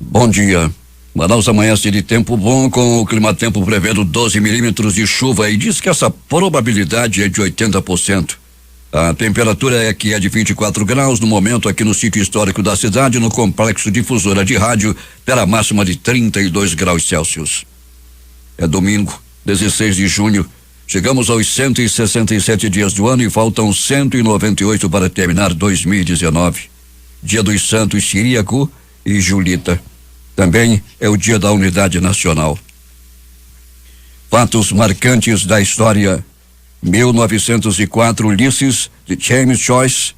Bom dia. Manaus amanhece de tempo bom, com o Climatempo prevendo 12 milímetros de chuva e diz que essa probabilidade é de 80%. A temperatura é de 24 graus no momento aqui no sítio histórico da cidade, no complexo difusora de rádio, terá máxima de 32 graus Celsius. É domingo, 16 de junho. Chegamos aos 167 dias do ano e faltam 198 para terminar 2019. Dia dos Santos Ciríaco e Julita. Também é o Dia da Unidade Nacional. Fatos marcantes da história. 1904, Ulisses, de James Joyce.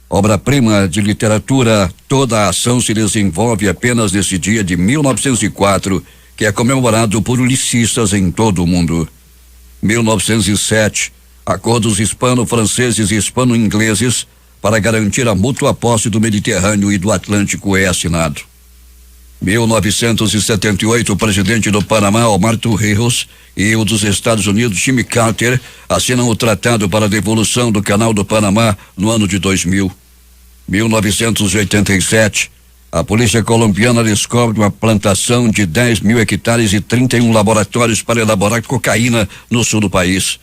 Obra-prima de literatura, toda a ação se desenvolve apenas nesse dia de 1904, que é comemorado por ulicistas em todo o mundo. 1907, acordos hispano-franceses e hispano-ingleses para garantir a mútua posse do Mediterrâneo e do Atlântico é assinado. 1978, o presidente do Panamá, Omar Torrijos, e o dos Estados Unidos, Jimmy Carter, assinam o tratado para a devolução do Canal do Panamá no ano de 2000. 1987, a polícia colombiana descobre uma plantação de 10 mil hectares e 31 laboratórios para elaborar cocaína no sul do país.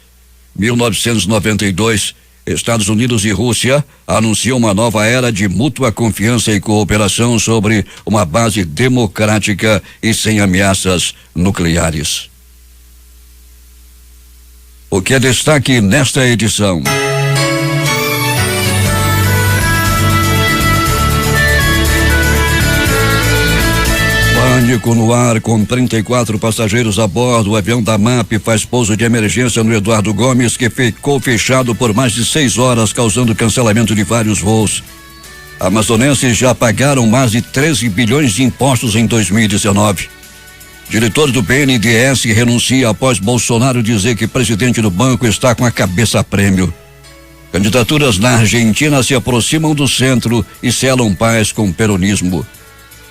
1992, Estados Unidos e Rússia anunciam uma nova era de mútua confiança e cooperação sobre uma base democrática e sem ameaças nucleares. O que é destaque nesta edição? Pânico no ar, com 34 passageiros a bordo. O avião da MAP faz pouso de emergência no Eduardo Gomes, que ficou fechado por mais de 6 horas, causando cancelamento de vários voos. Amazonenses já pagaram mais de 13 bilhões de impostos em 2019. Diretor do BNDES renuncia após Bolsonaro dizer que presidente do banco está com a cabeça a prêmio. Candidaturas na Argentina se aproximam do centro e selam paz com o peronismo.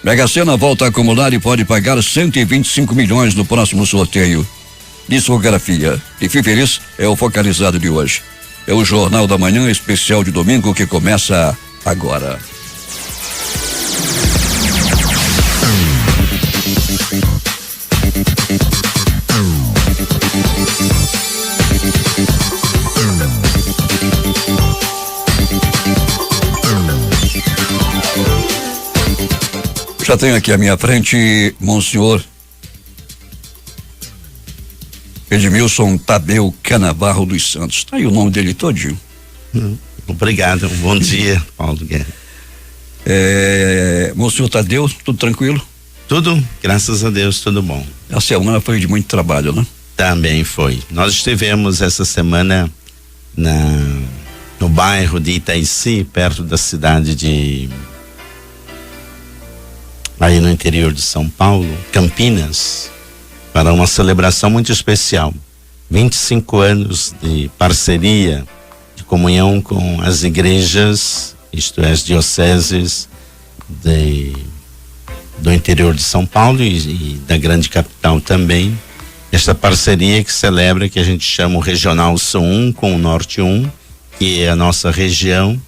Mega Sena volta a acumular e pode pagar 125 milhões no próximo sorteio. Discografia de Fiferis é o focalizado de hoje. É o Jornal da Manhã especial de domingo que começa agora. Já tenho aqui à minha frente, Monsenhor Edmilson Tadeu Canavarro dos Santos. Está aí o nome dele todinho. Obrigado, bom dia, Paulo Guerra. Monsenhor Tadeu, tudo tranquilo? Tudo, graças a Deus, tudo bom. A semana foi de muito trabalho, né? Também foi. Nós estivemos essa semana no bairro de Itaici, perto da cidade de... aí no interior de São Paulo, Campinas, para uma celebração muito especial. 25 anos de parceria, de comunhão com as igrejas, isto é, as dioceses do interior de São Paulo e da grande capital também. Esta parceria que celebra, que a gente chama o Regional Sul 1 com o Norte 1, que é a nossa região,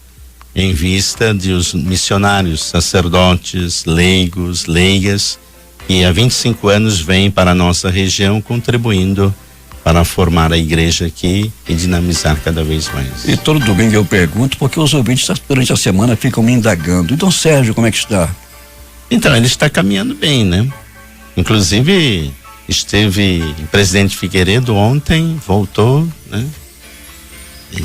em vista de os missionários, sacerdotes, leigos, leigas, que há 25 anos vêm para a nossa região contribuindo para formar a igreja aqui e dinamizar cada vez mais. E todo domingo eu pergunto, porque os ouvintes durante a semana ficam me indagando. E Dom Sérgio, como é que está? Então, ele está caminhando bem, né? Inclusive, esteve em Presidente Figueiredo ontem, voltou, né? E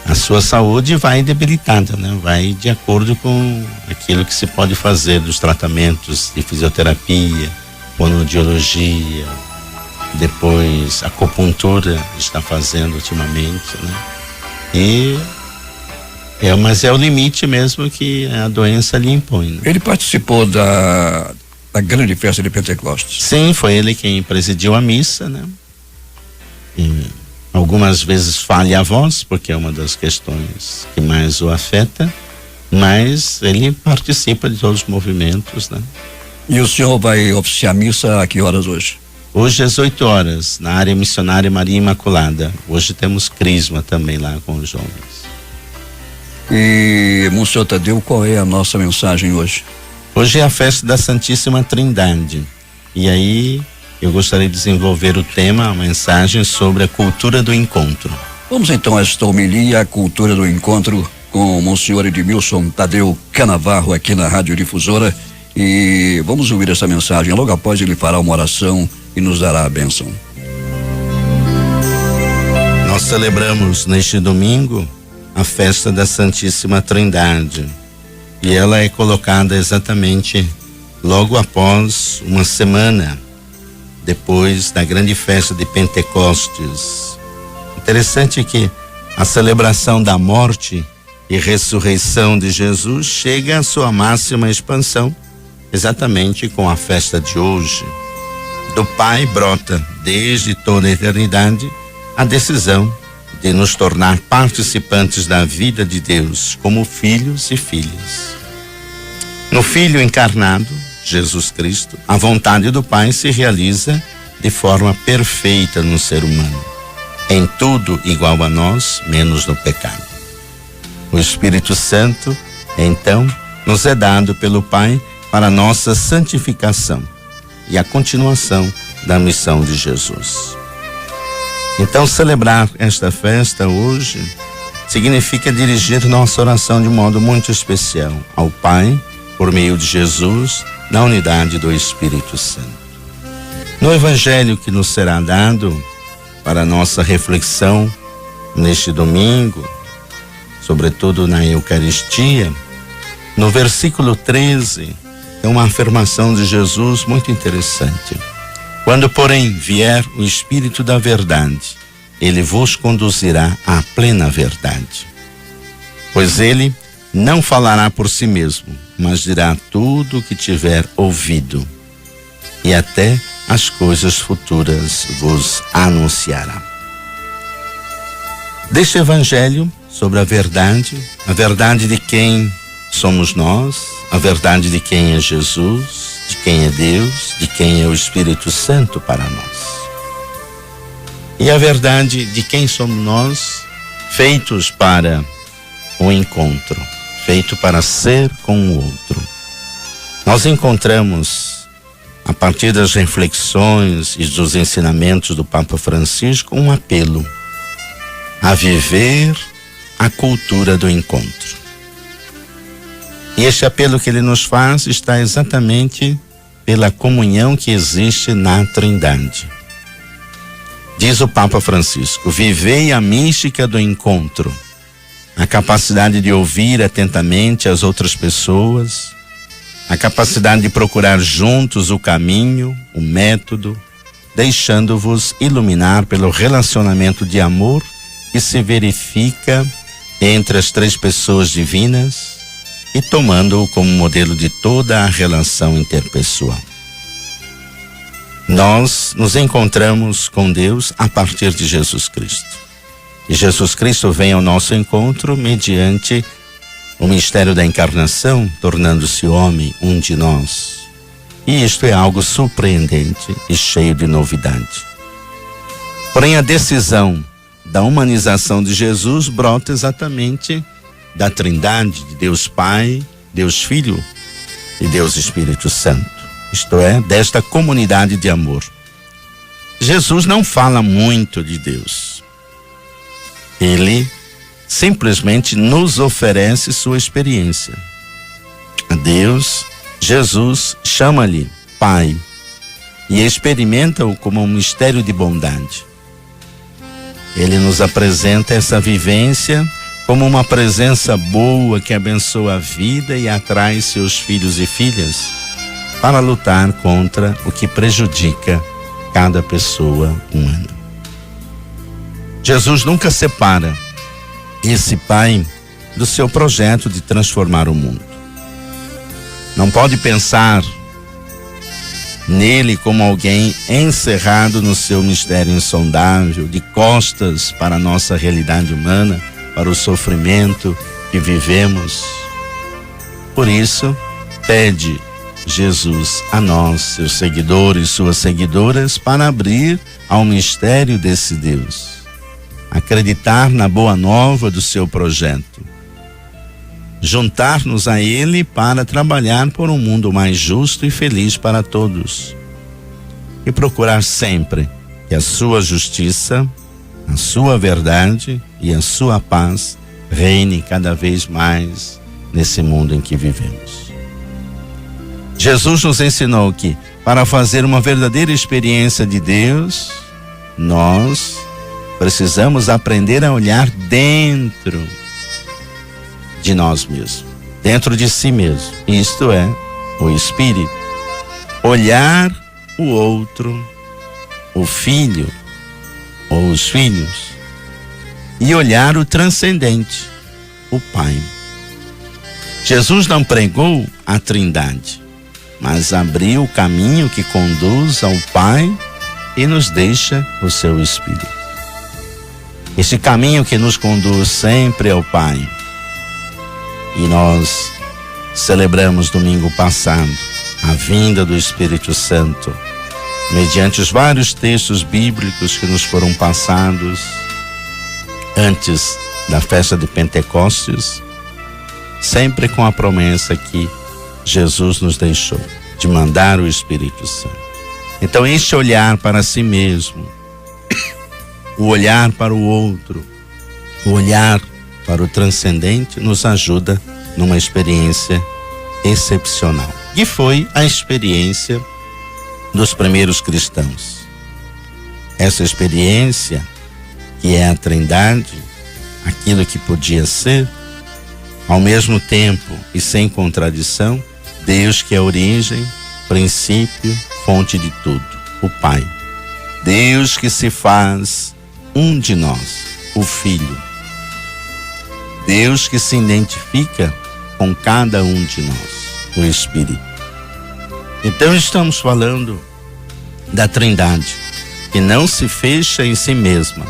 a sua saúde vai debilitada, né? Vai de acordo com aquilo que se pode fazer dos tratamentos de fisioterapia, fonoaudiologia, depois acupuntura está fazendo ultimamente, né? Mas é o limite mesmo que a doença lhe impõe, né? Ele participou da grande festa de Pentecostes. Sim, foi ele quem presidiu a missa, né? Algumas vezes falha a voz, porque é uma das questões que mais o afeta, mas ele participa de todos os movimentos, né? E o senhor vai oficiar a missa a que horas hoje? Hoje às 8 horas, na área missionária Maria Imaculada. Hoje temos crisma também lá com os jovens. E, Monsenhor Tadeu, qual é a nossa mensagem hoje? Hoje é a festa da Santíssima Trindade. E aí eu gostaria de desenvolver o tema, a mensagem sobre a cultura do encontro. Vamos então a esta homilia, a cultura do encontro, com o Monsenhor Edmilson Tadeu Canavarro aqui na Rádio Difusora, e vamos ouvir essa mensagem. Logo após ele fará uma oração e nos dará a bênção. Nós celebramos neste domingo a festa da Santíssima Trindade, e ela é colocada exatamente logo após uma semana depois da grande festa de Pentecostes. Interessante que a celebração da morte e ressurreição de Jesus chega à sua máxima expansão exatamente com a festa de hoje. Do Pai brota desde toda a eternidade a decisão de nos tornar participantes da vida de Deus como filhos e filhas. No Filho encarnado, Jesus Cristo, a vontade do Pai se realiza de forma perfeita no ser humano, em tudo igual a nós, menos no pecado. O Espírito Santo, então, nos é dado pelo Pai para nossa santificação e a continuação da missão de Jesus. Então, celebrar esta festa hoje significa dirigir nossa oração de modo muito especial ao Pai, por meio de Jesus, na unidade do Espírito Santo. No Evangelho que nos será dado para nossa reflexão neste domingo, sobretudo na Eucaristia, no versículo 13, é uma afirmação de Jesus muito interessante. Quando, porém, vier o Espírito da verdade, ele vos conduzirá à plena verdade. Pois ele não falará por si mesmo, mas dirá tudo o que tiver ouvido, e até as coisas futuras vos anunciará. Deste Evangelho sobre a verdade de quem somos nós, a verdade de quem é Jesus, de quem é Deus, de quem é o Espírito Santo para nós. E a verdade de quem somos nós, feitos para o encontro, feito para ser com o outro. Nós encontramos, a partir das reflexões e dos ensinamentos do Papa Francisco, um apelo a viver a cultura do encontro. E este apelo que ele nos faz está exatamente pela comunhão que existe na Trindade. Diz o Papa Francisco: vivei a mística do encontro, a capacidade de ouvir atentamente as outras pessoas, a capacidade de procurar juntos o caminho, o método, deixando-vos iluminar pelo relacionamento de amor que se verifica entre as três pessoas divinas e tomando-o como modelo de toda a relação interpessoal. Nós nos encontramos com Deus a partir de Jesus Cristo. E Jesus Cristo vem ao nosso encontro mediante o mistério da encarnação, tornando-se homem, um de nós. E isto é algo surpreendente e cheio de novidade. Porém, a decisão da humanização de Jesus brota exatamente da Trindade, de Deus Pai, Deus Filho e Deus Espírito Santo. Isto é, desta comunidade de amor. Jesus não fala muito de Deus. Ele simplesmente nos oferece sua experiência. A Deus, Jesus chama-lhe Pai e experimenta-o como um mistério de bondade. Ele nos apresenta essa vivência como uma presença boa que abençoa a vida e atrai seus filhos e filhas para lutar contra o que prejudica cada pessoa humana. Jesus nunca separa esse Pai do seu projeto de transformar o mundo. Não pode pensar nele como alguém encerrado no seu mistério insondável, de costas para a nossa realidade humana, para o sofrimento que vivemos. Por isso, pede Jesus a nós, seus seguidores, suas seguidoras, para abrir ao mistério desse Deus, acreditar na boa nova do seu projeto juntar-nos a Ele para trabalhar por um mundo mais justo e feliz para todos. E procurar sempre que a sua justiça, a sua verdade e a sua paz reine cada vez mais nesse mundo em que vivemos. Jesus nos ensinou que, para fazer uma verdadeira experiência de Deus, nós precisamos aprender a olhar dentro de nós mesmos, dentro de si mesmo. Isto é, o Espírito. Olhar o outro, o filho ou os filhos, e olhar o transcendente, o Pai. Jesus não pregou a Trindade, mas abriu o caminho que conduz ao Pai e nos deixa o seu Espírito. Esse caminho que nos conduz sempre ao Pai. E nós celebramos domingo passado a vinda do Espírito Santo, mediante os vários textos bíblicos que nos foram passados antes da festa de Pentecostes, sempre com a promessa que Jesus nos deixou, de mandar o Espírito Santo. Então, este olhar para si mesmo, o olhar para o outro, o olhar para o transcendente, nos ajuda numa experiência excepcional. E foi a experiência dos primeiros cristãos. Essa experiência, que é a Trindade, aquilo que podia ser, ao mesmo tempo e sem contradição, Deus que é a origem, princípio, fonte de tudo, o Pai. Deus que se faz um de nós, o Filho. Deus que se identifica com cada um de nós, o Espírito. Então estamos falando da Trindade, que não se fecha em si mesma,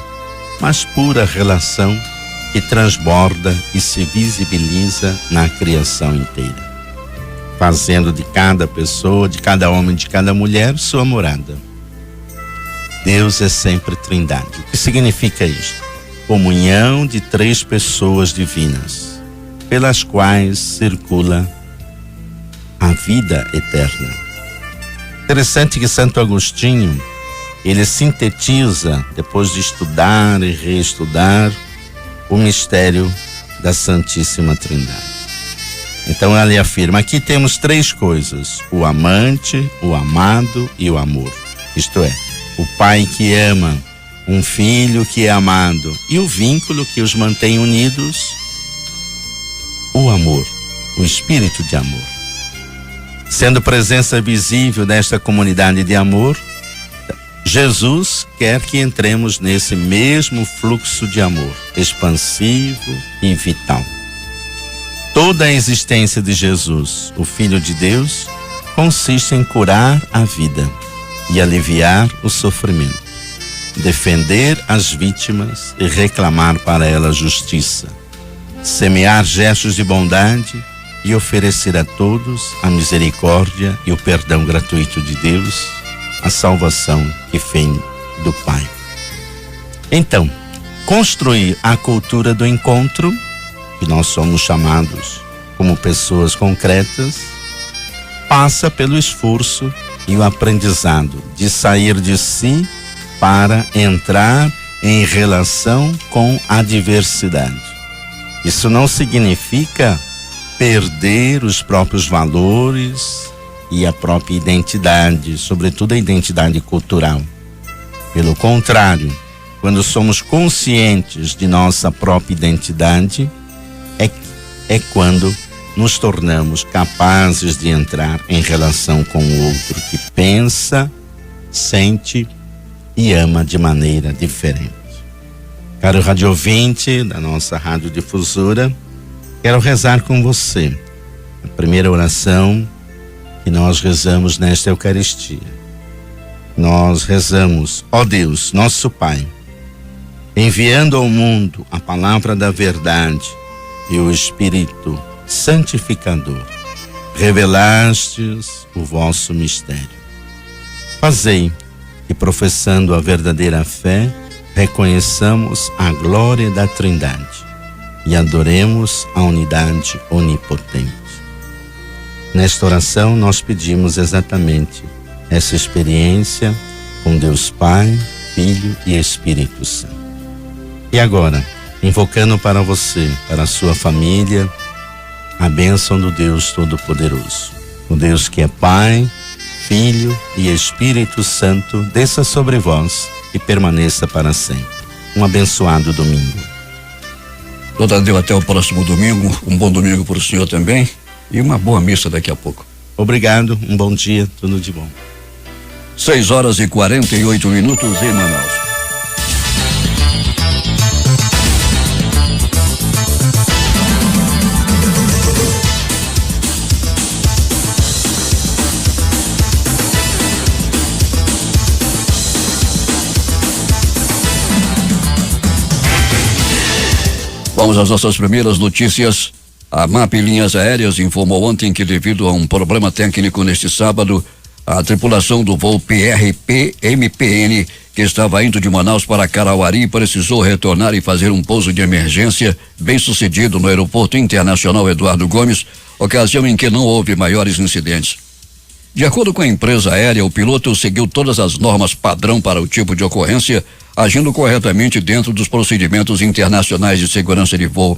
mas pura relação que transborda e se visibiliza na criação inteira, fazendo de cada pessoa, de cada homem, de cada mulher, sua morada. Deus é sempre Trindade. O que significa isto? Comunhão de três pessoas divinas, pelas quais circula a vida eterna. Interessante que Santo Agostinho, ele sintetiza, depois de estudar e reestudar, o mistério da Santíssima Trindade. Então ele afirma, aqui temos três coisas: o amante, o amado e o amor. Isto é, o Pai que ama, um Filho que é amado e o vínculo que os mantém unidos, o amor, o Espírito de amor. Sendo presença visível desta comunidade de amor, Jesus quer que entremos nesse mesmo fluxo de amor, expansivo e vital. Toda a existência de Jesus, o Filho de Deus, consiste em curar a vida e aliviar o sofrimento, defender as vítimas e reclamar para elas justiça, semear gestos de bondade e oferecer a todos a misericórdia e o perdão gratuito de Deus, a salvação que vem do Pai. Então, construir a cultura do encontro, que nós somos chamados como pessoas concretas, passa pelo esforço e o aprendizado de sair de si para entrar em relação com a diversidade. Isso não significa perder os próprios valores e a própria identidade, sobretudo a identidade cultural. Pelo contrário, quando somos conscientes de nossa própria identidade, é quando nos tornamos capazes de entrar em relação com o outro que pensa, sente e ama de maneira diferente. Caro rádio ouvinte da nossa radiodifusora, quero rezar com você a primeira oração que nós rezamos nesta Eucaristia. Nós rezamos: ó Deus, nosso Pai, enviando ao mundo a palavra da verdade e o Espírito santificador, revelastes o vosso mistério. Fazei que, professando a verdadeira fé, reconheçamos a glória da Trindade e adoremos a unidade onipotente. Nesta oração nós pedimos exatamente essa experiência com Deus Pai, Filho e Espírito Santo. E agora, invocando para você, para a sua família, a bênção do Deus Todo-Poderoso. O Deus que é Pai, Filho e Espírito Santo, desça sobre vós e permaneça para sempre. Um abençoado domingo. Doutor Tadeu, até o próximo domingo. Um bom domingo para o senhor também. E uma boa missa daqui a pouco. Obrigado, um bom dia, tudo de bom. 6h48 em Manaus. Vamos às nossas primeiras notícias. A MAP Linhas Aéreas informou ontem que, devido a um problema técnico neste sábado, a tripulação do voo PRP-MPN, que estava indo de Manaus para Carauari, precisou retornar e fazer um pouso de emergência bem-sucedido no Aeroporto Internacional Eduardo Gomes, ocasião em que não houve maiores incidentes. De acordo com a empresa aérea, o piloto seguiu todas as normas padrão para o tipo de ocorrência, agindo corretamente dentro dos procedimentos internacionais de segurança de voo.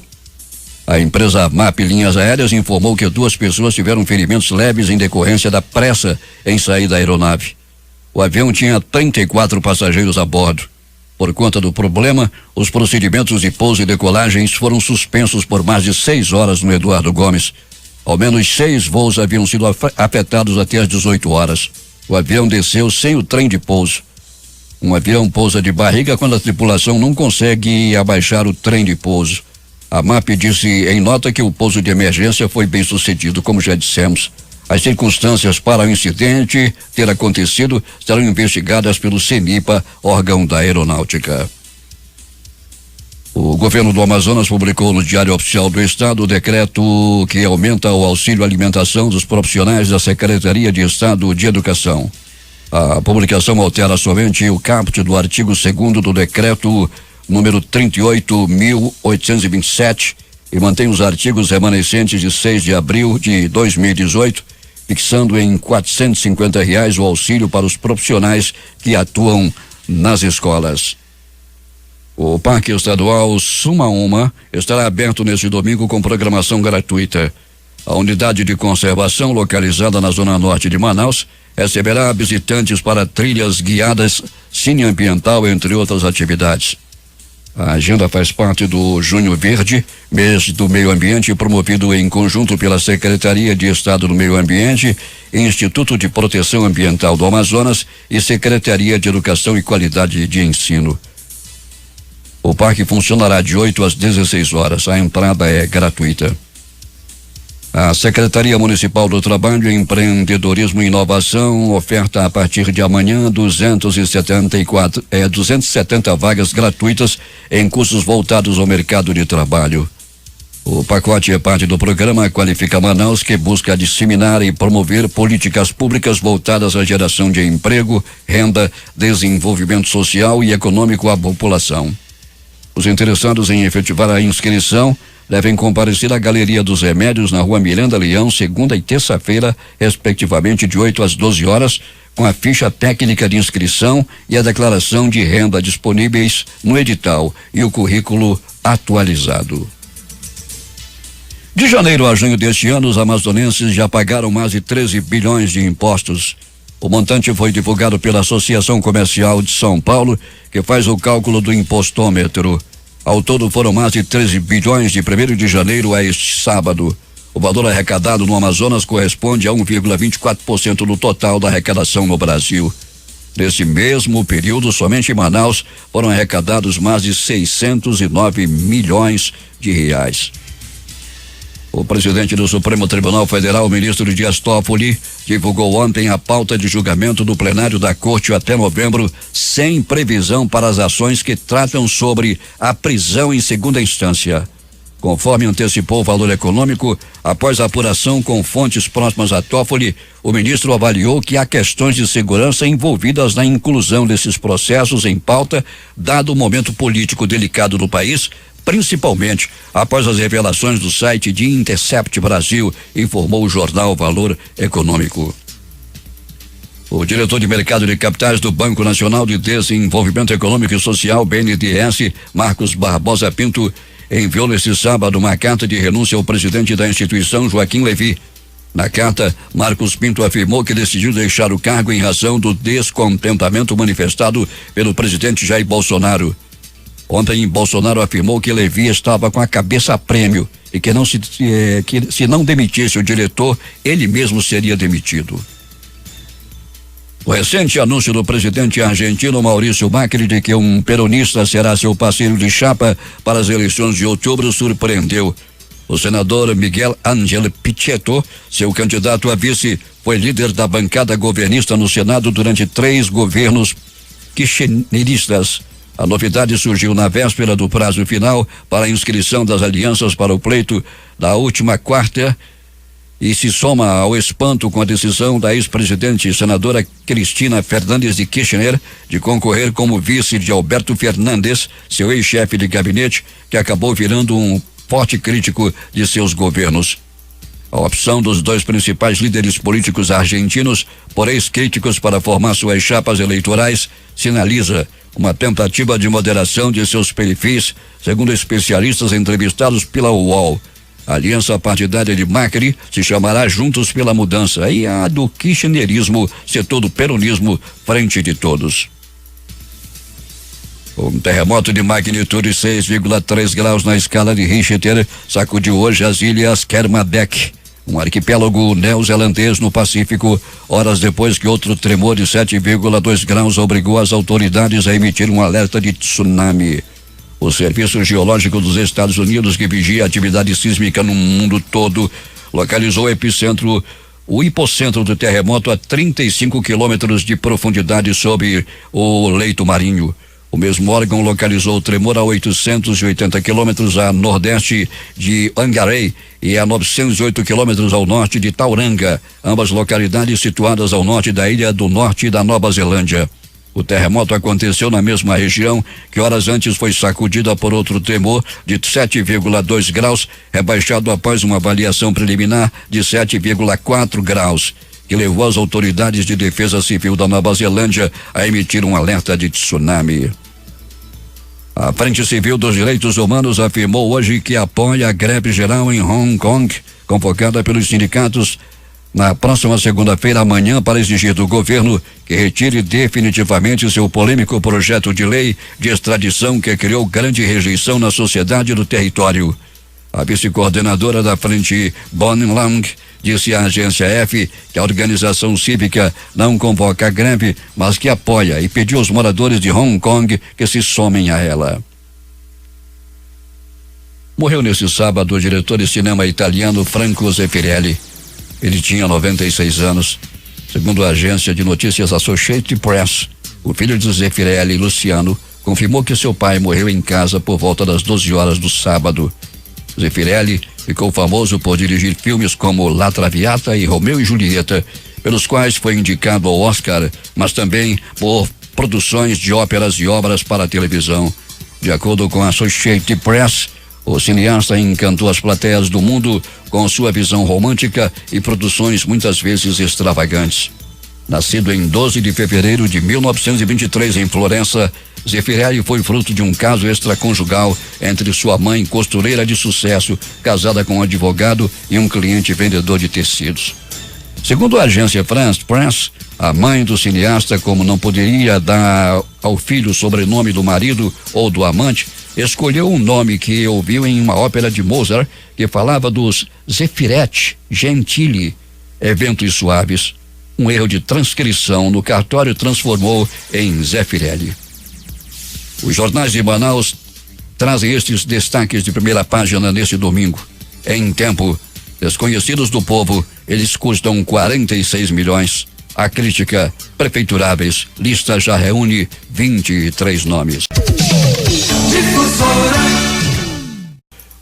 A empresa MAP Linhas Aéreas informou que 2 pessoas tiveram ferimentos leves em decorrência da pressa em sair da aeronave. O avião tinha 34 passageiros a bordo. Por conta do problema, os procedimentos de pouso e decolagens foram suspensos por mais de 6 horas no Eduardo Gomes. Ao menos 6 voos haviam sido afetados até às 18 horas. O avião desceu sem o trem de pouso. Um avião pousa de barriga quando a tripulação não consegue abaixar o trem de pouso. A MAP disse em nota que o pouso de emergência foi bem sucedido, como já dissemos. As circunstâncias para o incidente ter acontecido serão investigadas pelo CENIPA, órgão da aeronáutica. O governo do Amazonas publicou no Diário Oficial do Estado o decreto que aumenta o auxílio alimentação dos profissionais da Secretaria de Estado de Educação. A publicação altera somente o caput do artigo 2º do decreto número 38.827 e mantém os artigos remanescentes de 6 de abril de 2018, fixando em R$ 450 o auxílio para os profissionais que atuam nas escolas. O Parque Estadual Sumaúma estará aberto neste domingo com programação gratuita. A unidade de conservação, localizada na zona norte de Manaus, receberá visitantes para trilhas guiadas, cineambiental, entre outras atividades. A agenda faz parte do Junho Verde, mês do meio ambiente, promovido em conjunto pela Secretaria de Estado do Meio Ambiente, Instituto de Proteção Ambiental do Amazonas e Secretaria de Educação e Qualidade de Ensino. O parque funcionará de 8 às 16 horas. A entrada é gratuita. A Secretaria Municipal do Trabalho, Empreendedorismo e Inovação oferta a partir de amanhã 270 vagas gratuitas em cursos voltados ao mercado de trabalho. O pacote é parte do programa Qualifica Manaus, que busca disseminar e promover políticas públicas voltadas à geração de emprego, renda, desenvolvimento social e econômico à população. Os interessados em efetivar a inscrição devem comparecer à Galeria dos Remédios, na Rua Miranda Leão, segunda e terça-feira, respectivamente, de 8 às 12 horas, com a ficha técnica de inscrição e a declaração de renda disponíveis no edital e o currículo atualizado. De janeiro a junho deste ano, os amazonenses já pagaram mais de 13 bilhões de impostos. O montante foi divulgado pela Associação Comercial de São Paulo, que faz o cálculo do impostômetro. Ao todo foram mais de 13 bilhões de 1º de janeiro a este sábado. O valor arrecadado no Amazonas corresponde a 1,24% do total da arrecadação no Brasil. Nesse mesmo período, somente em Manaus foram arrecadados mais de 609 milhões de reais. O presidente do Supremo Tribunal Federal, o ministro Dias Toffoli, divulgou ontem a pauta de julgamento do plenário da Corte até novembro, sem previsão para as ações que tratam sobre a prisão em segunda instância. Conforme antecipou o Valor Econômico, após a apuração com fontes próximas a Toffoli, o ministro avaliou que há questões de segurança envolvidas na inclusão desses processos em pauta, dado o momento político delicado do país, principalmente após as revelações do site de Intercept Brasil, informou o jornal Valor Econômico. O diretor de mercado de capitais do Banco Nacional de Desenvolvimento Econômico e Social, BNDES, Marcos Barbosa Pinto, enviou neste sábado uma carta de renúncia ao presidente da instituição, Joaquim Levy. Na carta, Marcos Pinto afirmou que decidiu deixar o cargo em razão do descontentamento manifestado pelo presidente Jair Bolsonaro. Ontem, Bolsonaro afirmou que Levy estava com a cabeça a prêmio e que se não demitisse o diretor, ele mesmo seria demitido. O recente anúncio do presidente argentino Maurício Macri de que um peronista será seu parceiro de chapa para as eleições de outubro surpreendeu. O senador Miguel Ángel Pichetto, seu candidato a vice, foi líder da bancada governista no Senado durante 3 governos kirchneristas. A novidade surgiu na véspera do prazo final para a inscrição das alianças para o pleito da última quarta e se soma ao espanto com a decisão da ex-presidente e senadora Cristina Fernandes de Kirchner de concorrer como vice de Alberto Fernandes, seu ex-chefe de gabinete, que acabou virando um forte crítico de seus governos. A opção dos 2 principais líderes políticos argentinos, por ex-críticos para formar suas chapas eleitorais, sinaliza uma tentativa de moderação de seus perfis, segundo especialistas entrevistados pela UOL. A aliança partidária de Macri se chamará Juntos pela Mudança e a do kirchnerismo, setor do peronismo, Frente de Todos. Um terremoto de magnitude 6,3 graus na escala de Richter sacudiu hoje as ilhas Kermadec, um arquipélago neozelandês no Pacífico, horas depois que outro tremor de 7,2 graus obrigou as autoridades a emitir um alerta de tsunami. O Serviço Geológico dos Estados Unidos, que vigia a atividade sísmica no mundo todo, localizou o hipocentro do terremoto a 35 quilômetros de profundidade sob o leito marinho. O mesmo órgão localizou o tremor a 880 quilômetros a nordeste de Angarei e a 908 quilômetros ao norte de Tauranga, ambas localidades situadas ao norte da Ilha do Norte da Nova Zelândia. O terremoto aconteceu na mesma região que horas antes foi sacudida por outro tremor de 7,2 graus, rebaixado após uma avaliação preliminar de 7,4 graus, que levou as autoridades de defesa civil da Nova Zelândia a emitir um alerta de tsunami. A Frente Civil dos Direitos Humanos afirmou hoje que apoia a greve geral em Hong Kong, convocada pelos sindicatos na próxima segunda-feira amanhã para exigir do governo que retire definitivamente seu polêmico projeto de lei de extradição que criou grande rejeição na sociedade do território. A vice-coordenadora da frente, Bonnie Lang, disse à agência F que a organização cívica não convoca a greve, mas que apoia e pediu aos moradores de Hong Kong que se somem a ela. Morreu nesse sábado o diretor de cinema italiano Franco Zeffirelli. Ele tinha 96 anos. Segundo a agência de notícias Associated Press, o filho de Zeffirelli, Luciano, confirmou que seu pai morreu em casa por volta das 12 horas do sábado. Zeffirelli ficou famoso por dirigir filmes como La Traviata e Romeu e Julieta, pelos quais foi indicado ao Oscar, mas também por produções de óperas e obras para a televisão. De acordo com a Associated Press, o cineasta encantou as plateias do mundo com sua visão romântica e produções muitas vezes extravagantes. Nascido em 12 de fevereiro de 1923 em Florença, Zeffirelli foi fruto de um caso extraconjugal entre sua mãe, costureira de sucesso, casada com um advogado, e um cliente vendedor de tecidos. Segundo a agência France Press, a mãe do cineasta, como não poderia dar ao filho o sobrenome do marido ou do amante, escolheu um nome que ouviu em uma ópera de Mozart que falava dos Zeffiretti Gentili, eventos suaves. Um erro de transcrição no cartório transformou em Zeffirelli. Os jornais de Manaus trazem estes destaques de primeira página neste domingo. Em tempo, desconhecidos do povo, eles custam 46 milhões. A crítica, prefeituráveis, lista já reúne 23 nomes.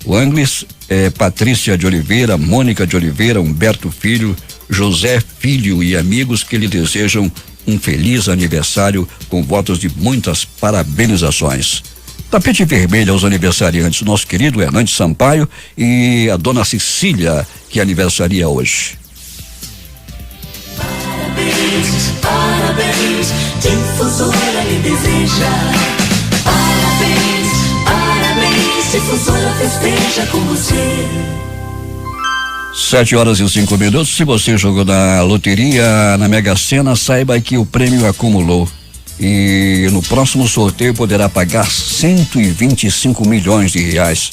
O Anglis é Patrícia de Oliveira, Mônica de Oliveira, Humberto Filho, José Filho e amigos que lhe desejam um feliz aniversário com votos de muitas parabenizações. Tapete vermelho aos aniversariantes, nosso querido Hernandes Sampaio e a dona Cecília, que aniversaria hoje. Parabéns, parabéns, Difusora lhe deseja. Parabéns, parabéns, Difusora festeja com você. 7h05. Se você jogou na loteria, na Mega Sena, saiba que o prêmio acumulou. E no próximo sorteio poderá pagar 125 milhões de reais.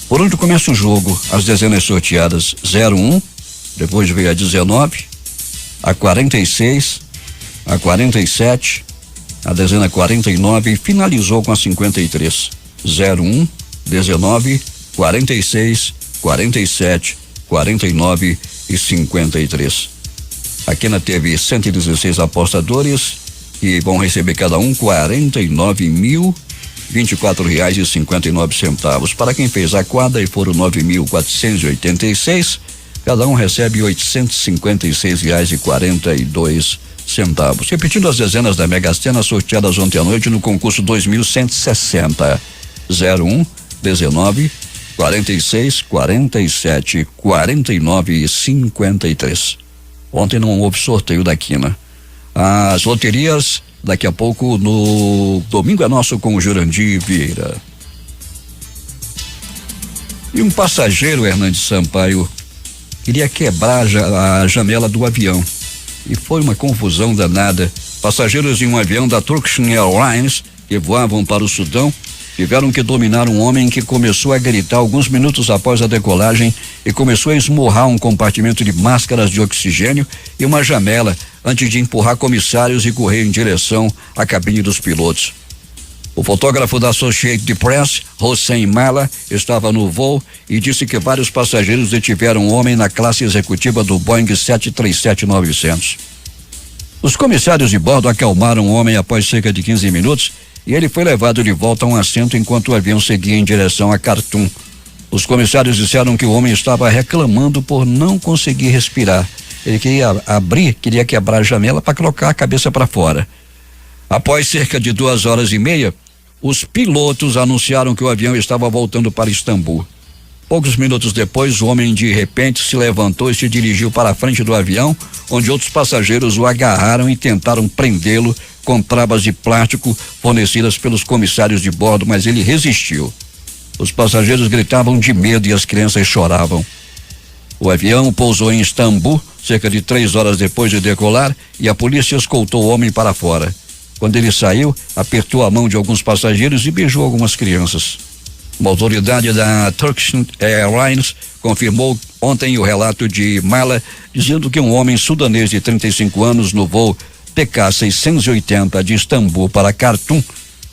Por onde começa o jogo? As dezenas sorteadas: 01, depois veio a 19, a 46, a 47, a dezena 49 e finalizou com a 53. 01, 19, 46, 47, 49 e 53. A Quena teve 116 apostadores que vão receber cada um R$24.024,59. Para quem fez a quadra e foram 9.486, cada um recebe R$856,42. Repetindo as dezenas da Mega Sena sorteadas ontem à noite no concurso 2160: 01, 19, 46, 47, 49 e 53. Ontem não houve sorteio da Quina. As loterias, daqui a pouco, no Domingo é Nosso com o Jurandir Vieira. E um passageiro, Hernandes Sampaio, queria quebrar a janela do avião. E foi uma confusão danada. Passageiros em um avião da Turkish Airlines, que voavam para o Sudão, tiveram que dominar um homem que começou a gritar alguns minutos após a decolagem e começou a esmurrar um compartimento de máscaras de oxigênio e uma janela antes de empurrar comissários e correr em direção à cabine dos pilotos. O fotógrafo da Associated Press, Hossein Mala, estava no voo e disse que vários passageiros detiveram um homem na classe executiva do Boeing 737-900. Os comissários de bordo acalmaram o homem após cerca de 15 minutos e ele foi levado de volta a um assento enquanto o avião seguia em direção a Khartoum. Os comissários disseram que o homem estava reclamando por não conseguir respirar. Ele queria quebrar a janela para colocar a cabeça para fora. Após cerca de 2h30, os pilotos anunciaram que o avião estava voltando para Istambul. Poucos minutos depois, o homem de repente se levantou e se dirigiu para a frente do avião, onde outros passageiros o agarraram e tentaram prendê-lo com travas de plástico fornecidas pelos comissários de bordo, mas ele resistiu. Os passageiros gritavam de medo e as crianças choravam. O avião pousou em Istambul cerca de 3 horas depois de decolar e a polícia escoltou o homem para fora. Quando ele saiu, apertou a mão de alguns passageiros e beijou algumas crianças. Uma autoridade da Turkish Airlines confirmou ontem o relato de Mala, dizendo que um homem sudanês de 35 anos no voo TK-680 de Istambul para Khartoum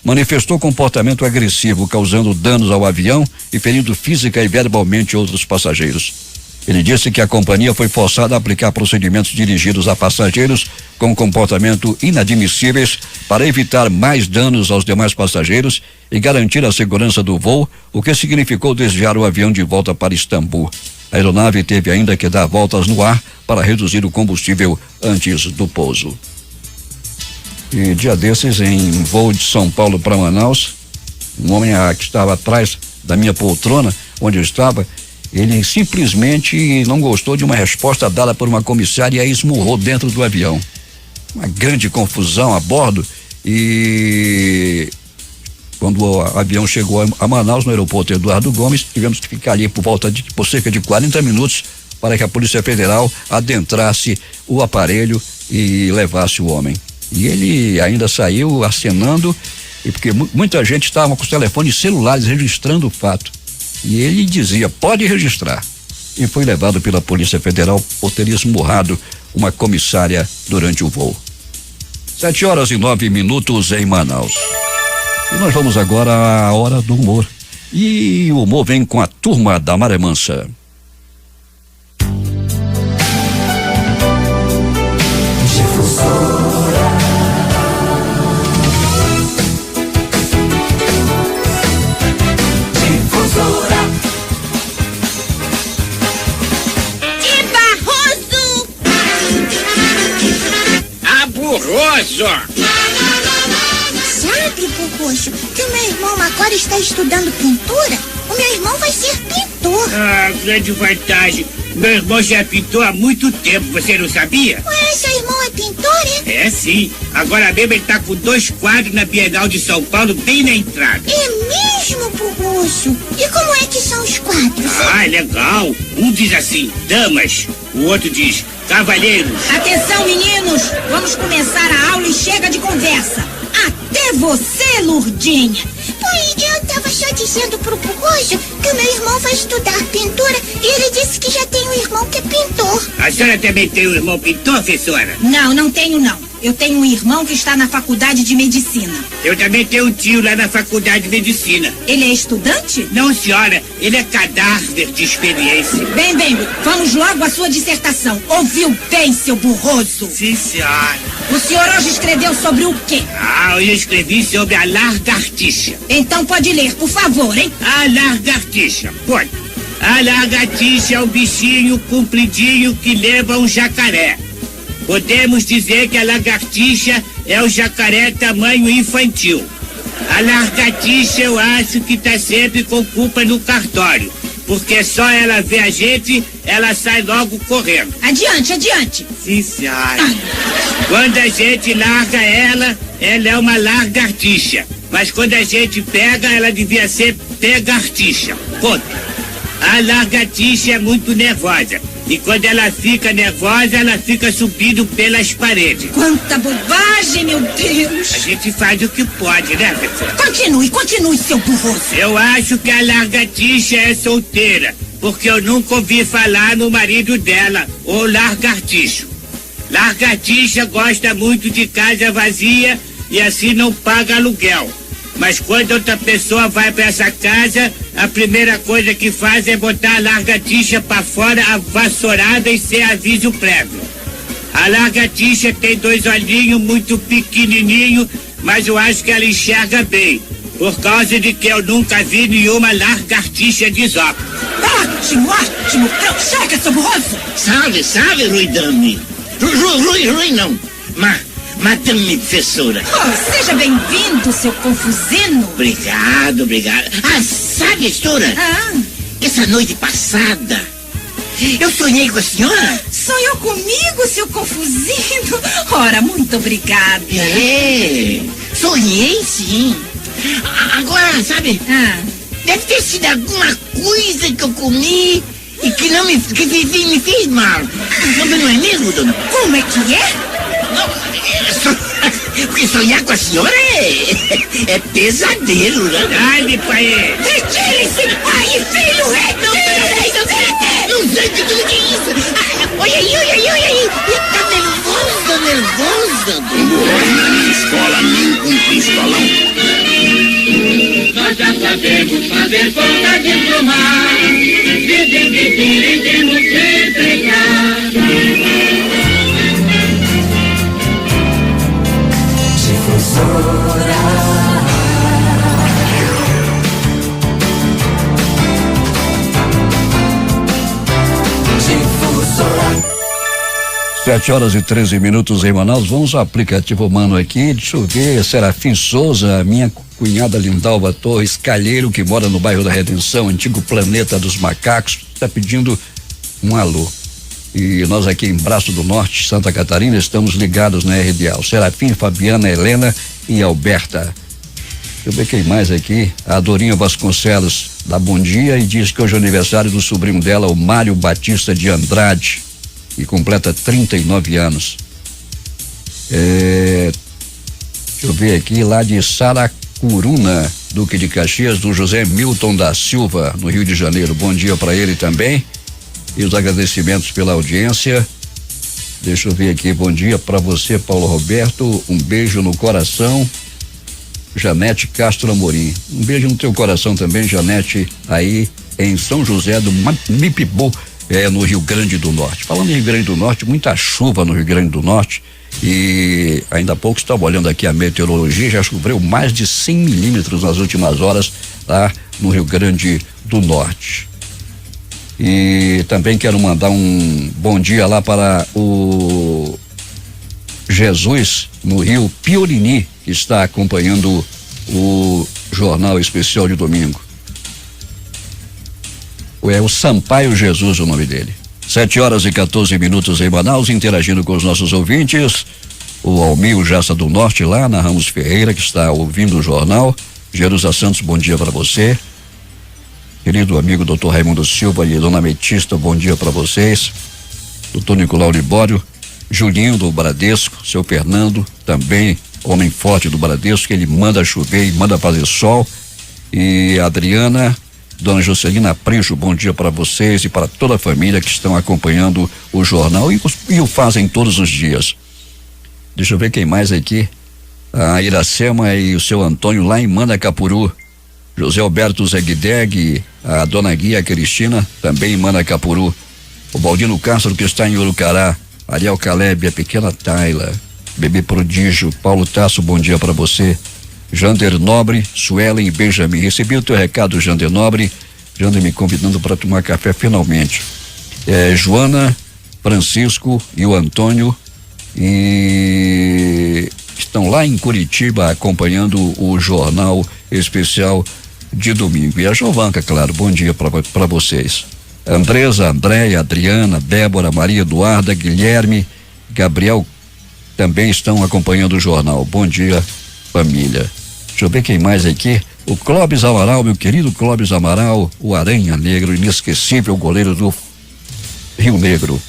manifestou comportamento agressivo, causando danos ao avião e ferindo física e verbalmente outros passageiros. Ele disse que a companhia foi forçada a aplicar procedimentos dirigidos a passageiros com comportamento inadmissíveis para evitar mais danos aos demais passageiros e garantir a segurança do voo, o que significou desviar o avião de volta para Istambul. A aeronave teve ainda que dar voltas no ar para reduzir o combustível antes do pouso. E dia desses, em voo de São Paulo para Manaus, um homem que estava atrás da minha poltrona, onde eu estava, ele simplesmente não gostou de uma resposta dada por uma comissária e esmurrou dentro do avião. Uma grande confusão a bordo e quando o avião chegou a Manaus, no aeroporto Eduardo Gomes, tivemos que ficar ali por cerca de 40 minutos para que a Polícia Federal adentrasse o aparelho e levasse o homem. E ele ainda saiu acenando, e porque muita gente estava com os telefones celulares registrando o fato. E ele dizia, pode registrar. E foi levado pela Polícia Federal por ter esmurrado uma comissária durante o voo. 7h09 em Manaus. E nós vamos agora à hora do humor. E o humor vem com a turma da Maré Mansa. Sabe, Bococho, que meu irmão agora está estudando pintura, o meu irmão vai ser pintor. Ah, grande vantagem. Meu irmão já pintou há muito tempo, você não sabia? Ué, seu irmão é pintor, é? É sim. Agora mesmo ele tá com 2 quadros na Bienal de São Paulo, bem na entrada. É mesmo, Burroso? E como é que são os quadros? Ah, legal. Um diz assim, damas. O outro diz, cavalheiros. Atenção, meninos! Vamos começar a aula e chega de conversa. Até você, Lourdinha! Pois eu tava só dizendo pro Burroso que o meu irmão vai estudar pintura e ele disse que já tem um irmão que é pintor. A senhora também tem um irmão pintor, professora? Não tenho não. Eu tenho um irmão que está na faculdade de medicina. Eu também tenho um tio lá na faculdade de medicina. Ele é estudante? Não, senhora, ele é cadáver de experiência. Bem, vamos logo à sua dissertação. Ouviu bem, seu Burroso? Sim, senhora. O senhor hoje escreveu sobre o quê? Ah, eu escrevi sobre a lagartixa. Então pode ler, por favor, hein? A lagartixa, pode. A lagartixa é um bichinho compridinho que leva um jacaré. Podemos dizer que a lagartixa é o jacaré tamanho infantil. A lagartixa eu acho que tá sempre com culpa no cartório, porque só ela vê a gente, ela sai logo correndo. Adiante. Sim, senhora. Quando a gente larga ela é uma lagartixa. Mas quando a gente pega, ela devia ser pegartixa. Ponto. A lagartixa é muito nervosa. E quando ela fica nervosa, ela fica subindo pelas paredes. Quanta bobagem, meu Deus! A gente faz o que pode, né, professor? Continue, seu Burroso. Eu acho que a lagartixa é solteira, porque eu nunca ouvi falar no marido dela, o lagartixo. Lagartixa gosta muito de casa vazia e assim não paga aluguel. Mas quando outra pessoa vai para essa casa, a primeira coisa que faz é botar a lagartixa para fora, a vassourada e sem aviso prévio. A lagartixa tem 2 olhinhos muito pequenininhos, mas eu acho que ela enxerga bem, por causa de que eu nunca vi nenhuma lagartixa de óculos. Ótimo! Chega, seu Burroso! Salve, Ruidame. Rui não. Mata-me, professora. Oh, seja bem-vindo, seu confusino. Obrigado. Ah, sabe, professora? Essa noite passada, eu sonhei com a senhora. Sonhou comigo, seu confusino? Ora, muito obrigada. É, sonhei sim. Agora, sabe, deve ter sido alguma coisa que eu comi e que não me fez mal. Não é mesmo, dona? Como é que é? Porque sonhar com a senhora é pesadelo, né? Dale, pai! Retirem-se, pai e filho! Não sei que tudo que é isso! Olha aí! Tá nervosa! Na escola nem com pistolão. Nós já sabemos fazer conta de somar, dividir e de nos entregar. Difusora. 7h13 em Manaus. Vamos ao aplicativo humano aqui. Deixa eu ver, Serafim Souza, minha cunhada Lindalva Torres Calheiro, que mora no bairro da Redenção, antigo Planeta dos Macacos, está pedindo um alô. E nós aqui em Braço do Norte, Santa Catarina, estamos ligados na RDA. Serafim, Fabiana, Helena e Alberta. Deixa eu ver quem mais aqui. A Dorinha Vasconcelos dá bom dia e diz que hoje é aniversário do sobrinho dela, o Mário Batista de Andrade, que completa 39 anos. Deixa eu ver aqui, lá de Saracuruna, Duque de Caxias, do José Milton da Silva, no Rio de Janeiro. Bom dia para ele também. E os agradecimentos pela audiência. Deixa eu ver aqui, bom dia para você, Paulo Roberto, um beijo no coração. Janete Castro Amorim, um beijo no teu coração também, Janete, aí em São José do Mipibu, no Rio Grande do Norte. Falando em Rio Grande do Norte, muita chuva no Rio Grande do Norte, e ainda há pouco estava olhando aqui a meteorologia, já choveu mais de 100 milímetros nas últimas horas lá no Rio Grande do Norte. E também quero mandar um bom dia lá para o Jesus no Rio Piorini, que está acompanhando o Jornal Especial de domingo. É o Sampaio Jesus o nome dele. 7h14 em Manaus, interagindo com os nossos ouvintes. O Almir Jaça do Norte, lá na Ramos Ferreira, que está ouvindo o jornal. Jerusa Santos, bom dia para você. Querido amigo Dr. Raimundo Silva e Dona Metista, bom dia para vocês. Dr. Nicolau Libório, Julinho do Bradesco, seu Fernando, também homem forte do Bradesco, que ele manda chover e manda fazer sol. E Adriana, Dona Juscelina Prijo, bom dia para vocês e para toda a família que estão acompanhando o jornal e o fazem todos os dias. Deixa eu ver quem mais aqui. A Iracema e o seu Antônio lá em Manacapuru. José Alberto Zegdeg, a Dona Guia Cristina, também em Manacapuru. O Baldino Castro, que está em Urucará. Ariel Caleb, a pequena Tayla. Bebê Prodígio, Paulo Tasso, bom dia para você. Jander Nobre, Suelen e Benjamin. Recebi o teu recado, Jander Nobre. Jander me convidando para tomar café finalmente. Joana, Francisco e o Antônio e estão lá em Curitiba acompanhando o Jornal Especial de domingo. E a Jovanca, claro, bom dia para vocês. Andresa, Andréia, Adriana, Débora, Maria Eduarda, Guilherme, Gabriel também estão acompanhando o jornal. Bom dia, família. Deixa eu ver quem mais aqui. O Clóvis Amaral, meu querido Clóvis Amaral, o Aranha Negro, inesquecível goleiro do Rio Negro.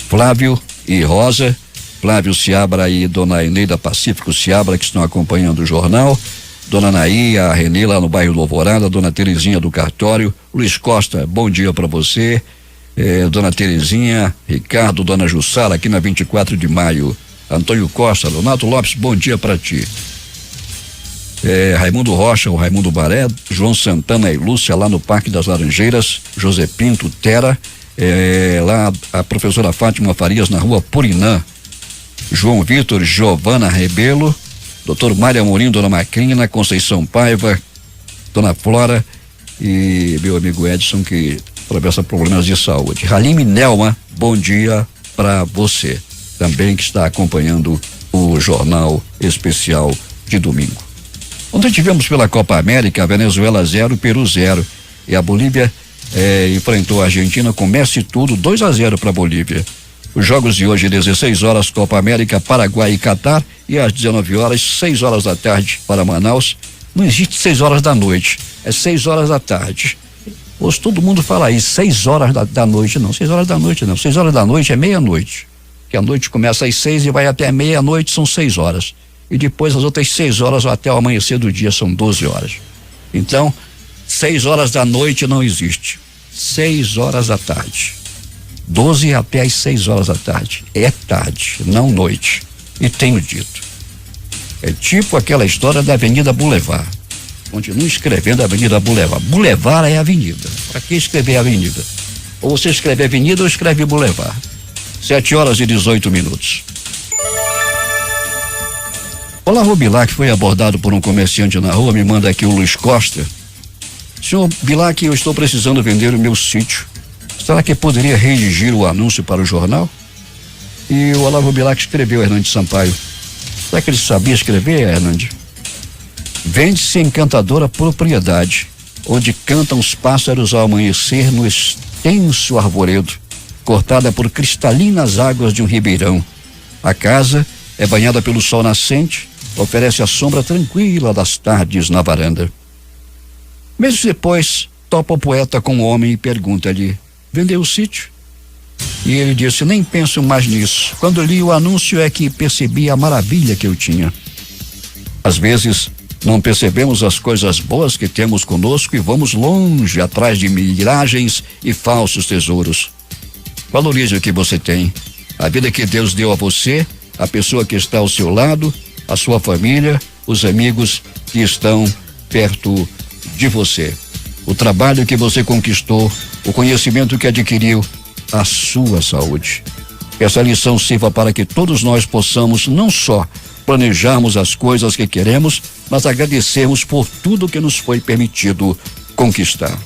Flávio e Rosa, Flávio Seabra e Dona Eneida Pacífico Seabra, que estão acompanhando o jornal. Dona Naí, a Renê lá no bairro do Alvorada, Dona Terezinha do Cartório, Luiz Costa, bom dia para você. Dona Terezinha, Ricardo, Dona Jussara, aqui na 24 de maio. Antônio Costa, Leonardo Lopes, bom dia para ti. Raimundo Rocha, o Raimundo Baré, João Santana e Lúcia lá no Parque das Laranjeiras, José Pinto, Tera, lá a professora Fátima Farias na rua Purinã, João Vitor, Giovana Rebelo, Doutor Mário Amorim, Dona Macrina, Conceição Paiva, Dona Flora e meu amigo Edson, que atravessa problemas de saúde. Halime Nelma, bom dia para você, também que está acompanhando o Jornal Especial de domingo. Ontem tivemos pela Copa América, a Venezuela 0, Peru 0, e a Bolívia enfrentou a Argentina com Messi tudo, 2-0 para a Bolívia. Os jogos de hoje, 16 horas, Copa América, Paraguai e Catar, e às 19 horas, 6 horas da tarde para Manaus. Não existe 6 horas da noite, é 6 horas da tarde. Hoje todo mundo fala isso, 6 horas da noite, não, 6 horas da noite não, 6 horas da noite é meia-noite, que a noite começa às 6 e vai até meia-noite, são 6 horas. E depois as outras 6 horas até o amanhecer do dia são 12 horas. Então, 6 horas da noite não existe, 6 horas da tarde. 12 até as 6 horas da tarde. É tarde, não noite. E tenho dito. É tipo aquela história da Avenida Boulevard. Continua escrevendo Avenida Boulevard. Boulevard é avenida. Para que escrever avenida? Ou você escreve avenida ou escreve Boulevard. 7h18. Olá, Rubilac, foi abordado por um comerciante na rua, me manda aqui o Luiz Costa. Senhor Bilac, eu estou precisando vender o meu sítio. Será que poderia redigir o anúncio para o jornal? E o Olavo Bilac escreveu, Hernandes Sampaio. Será que ele sabia escrever, Hernandes? Vende-se encantadora propriedade, onde cantam os pássaros ao amanhecer no extenso arvoredo, cortada por cristalinas águas de um ribeirão. A casa é banhada pelo sol nascente, oferece a sombra tranquila das tardes na varanda. Meses depois, topa o poeta com o homem e pergunta-lhe: vendeu o sítio? E ele disse: nem penso mais nisso. Quando li o anúncio é que percebi a maravilha que eu tinha. Às vezes, não percebemos as coisas boas que temos conosco e vamos longe atrás de miragens e falsos tesouros. Valorize o que você tem, a vida que Deus deu a você, a pessoa que está ao seu lado, a sua família, os amigos que estão perto de você. O trabalho que você conquistou, o conhecimento que adquiriu, a sua saúde. Essa lição sirva para que todos nós possamos não só planejarmos as coisas que queremos, mas agradecermos por tudo que nos foi permitido conquistar.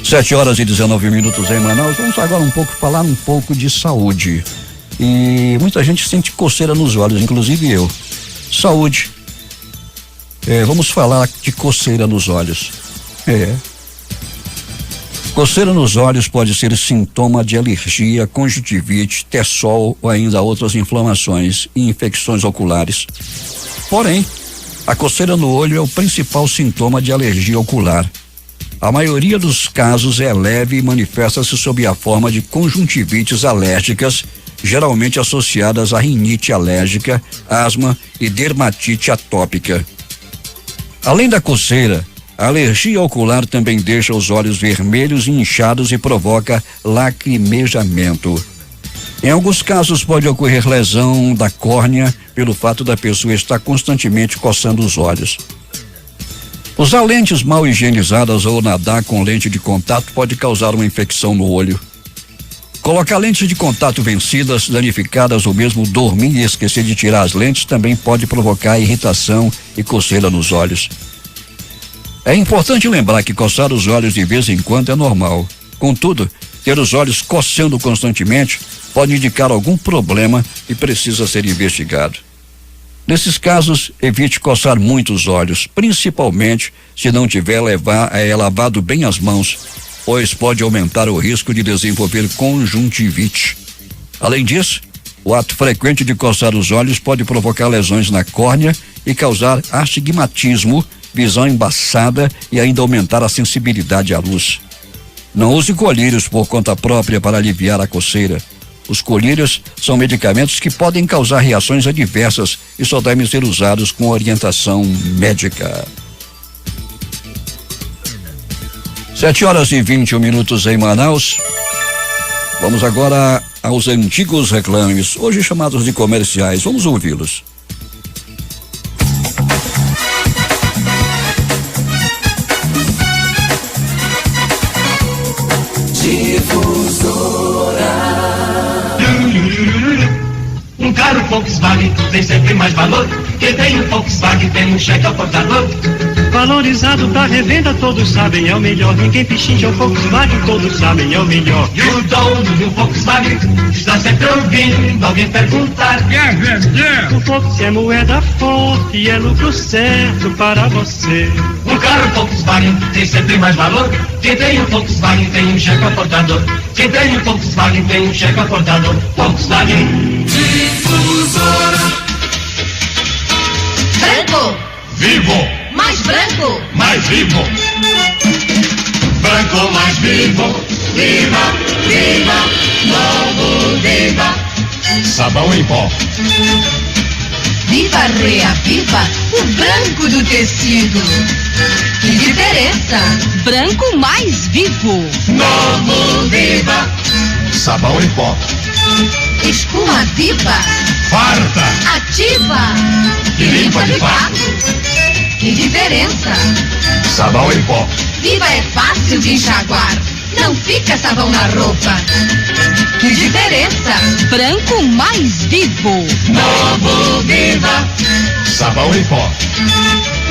7h19 em Manaus. Vamos agora falar um pouco de saúde. E muita gente sente coceira nos olhos, inclusive eu. Saúde. Vamos falar de coceira nos olhos. Coceira nos olhos pode ser sintoma de alergia, conjuntivite, tessol ou ainda outras inflamações e infecções oculares. Porém, a coceira no olho é o principal sintoma de alergia ocular. A maioria dos casos é leve e manifesta-se sob a forma de conjuntivites alérgicas, geralmente associadas a rinite alérgica, asma e dermatite atópica. Além da coceira, a alergia ocular também deixa os olhos vermelhos e inchados e provoca lacrimejamento. Em alguns casos pode ocorrer lesão da córnea pelo fato da pessoa estar constantemente coçando os olhos. Usar lentes mal higienizadas ou nadar com lente de contato pode causar uma infecção no olho. Colocar lentes de contato vencidas, danificadas ou mesmo dormir e esquecer de tirar as lentes também pode provocar irritação e coceira nos olhos. É importante lembrar que coçar os olhos de vez em quando é normal. Contudo, ter os olhos coçando constantemente pode indicar algum problema e precisa ser investigado. Nesses casos, evite coçar muito os olhos, principalmente se não tiver lavado bem as mãos, pois pode aumentar o risco de desenvolver conjuntivite. Além disso, o ato frequente de coçar os olhos pode provocar lesões na córnea e causar astigmatismo, visão embaçada e ainda aumentar a sensibilidade à luz. Não use colírios por conta própria para aliviar a coceira. Os colírios são medicamentos que podem causar reações adversas e só devem ser usados com orientação médica. 7h21 em Manaus. Vamos agora aos antigos reclames, hoje chamados de comerciais. Vamos ouvi-los. Um carro Volkswagen tem sempre mais valor. Quem tem um Volkswagen tem um cheque ao portador. Valorizado pra revenda, todos sabem, é o melhor. Ninguém pechincha o Volkswagen, todos sabem, é o melhor. E o dono do Volkswagen está sempre ouvindo alguém perguntar: quer vender? O Volks é moeda forte e é lucro certo para você. Um carro Volkswagen tem sempre mais valor. Quem tem um Volkswagen tem um cheque ao portador. Quem tem um Volkswagen tem um cheque ao portador. Volkswagen Difusora. Branco, Vivo, mais branco, mais vivo. Branco mais vivo. Viva, viva, novo viva. Sabão em pó. Viva, reaviva o branco do tecido. Que diferença! Branco mais vivo. Novo viva. Sabão em pó. Espuma viva. Farta. Ativa. E limpa de fato. Que diferença! Sabão em pó. Viva é fácil de enxaguar. Não fica sabão na roupa. Que diferença! Branco mais vivo. Novo viva. Sabão em pó.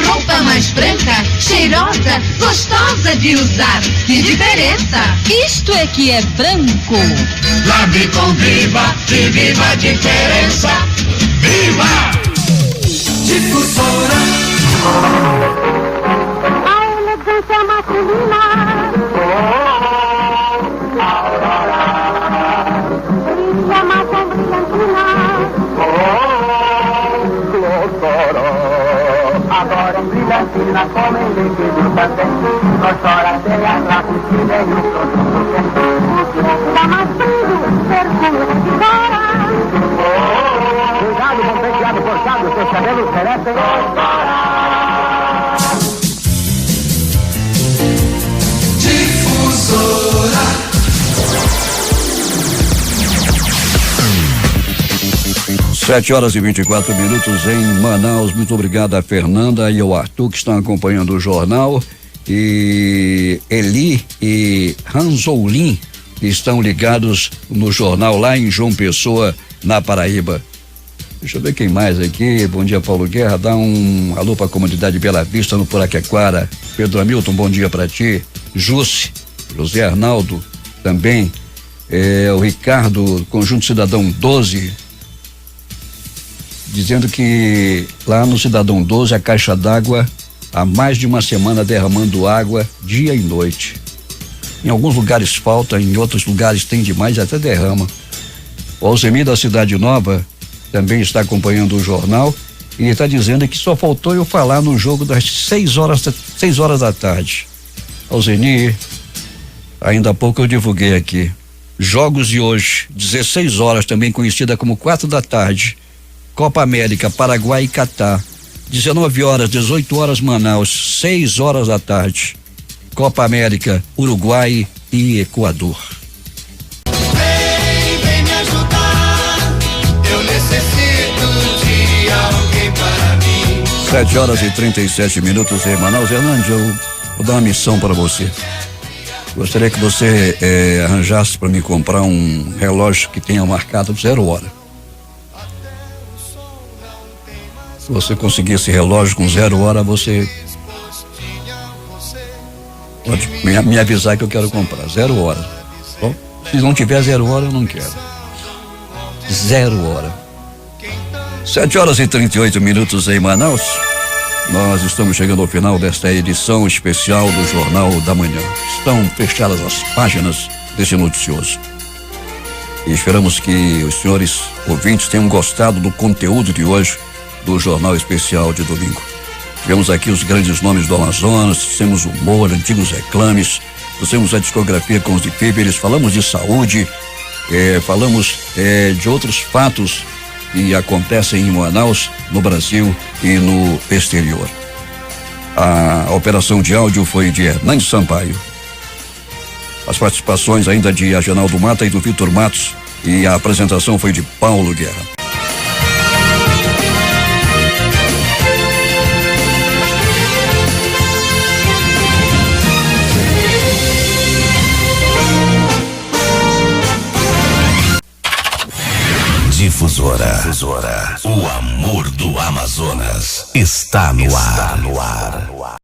Roupa mais branca, cheirosa, gostosa de usar. Que diferença! Isto é que é branco. Lave com Viva e viva a diferença. Viva! Difusora. A elegância masculina. Brilha mais com brilhantina. Agora brilhantina como em líquido também. Nós chora sem a graça que nem o produto tem. O que é que dá mais brilho? Perfume de tesoura. Cuidado com o penteado forçado, seus cabelos merecem. Difusora. Sete horas e 24 em Manaus. Muito obrigado a Fernanda e ao Arthur que estão acompanhando o jornal, e Eli e Ranzolin que estão ligados no jornal lá em João Pessoa, na Paraíba. Deixa eu ver quem mais aqui. Bom dia, Paulo Guerra. Dá um alô para a comunidade Bela Vista no Poraquequara. Pedro Hamilton, bom dia para ti. José Arnaldo também. O Ricardo, Conjunto Cidadão 12. dizendo que lá no Cidadão 12 a caixa d'água há mais de uma semana derramando água dia e noite. Em alguns lugares falta, em outros lugares tem demais, até derrama. O Alcemir da Cidade Nova também está acompanhando o jornal e está dizendo que só faltou eu falar no jogo das 6 horas da tarde. Alzenir, ainda há pouco eu divulguei aqui. Jogos de hoje, 16 horas, também conhecida como 4 da tarde. Copa América, Paraguai e Catar. 19 horas, 18 horas Manaus, 6 horas da tarde. Copa América, Uruguai e Equador. Vem me ajudar, eu necessito de alguém para mim. 7 horas e 37 minutos em Manaus. Hernandes, eu vou dar uma missão para você. Gostaria que você arranjasse para me comprar um relógio que tenha marcado 0 hora. Se você conseguir esse relógio com 0 hora, você pode me avisar que eu quero comprar. 0 hora. Bom, se não tiver 0 hora, eu não quero. 0 hora. 7 horas e 38 minutos em Manaus. Nós estamos chegando ao final desta edição especial do Jornal da Manhã. Estão fechadas as páginas desse noticioso. E esperamos que os senhores ouvintes tenham gostado do conteúdo de hoje do Jornal Especial de domingo. Tivemos aqui os grandes nomes do Amazonas, temos humor, antigos reclames, temos a discografia com os difíveis, falamos de saúde, falamos de outros fatos que acontecem em Manaus, no Brasil e no exterior. A operação de áudio foi de Hernandes Sampaio. As participações ainda de Agenaldo Mata e do Vitor Matos, e a apresentação foi de Paulo Guerra. Difusora. O amor do Amazonas está no ar.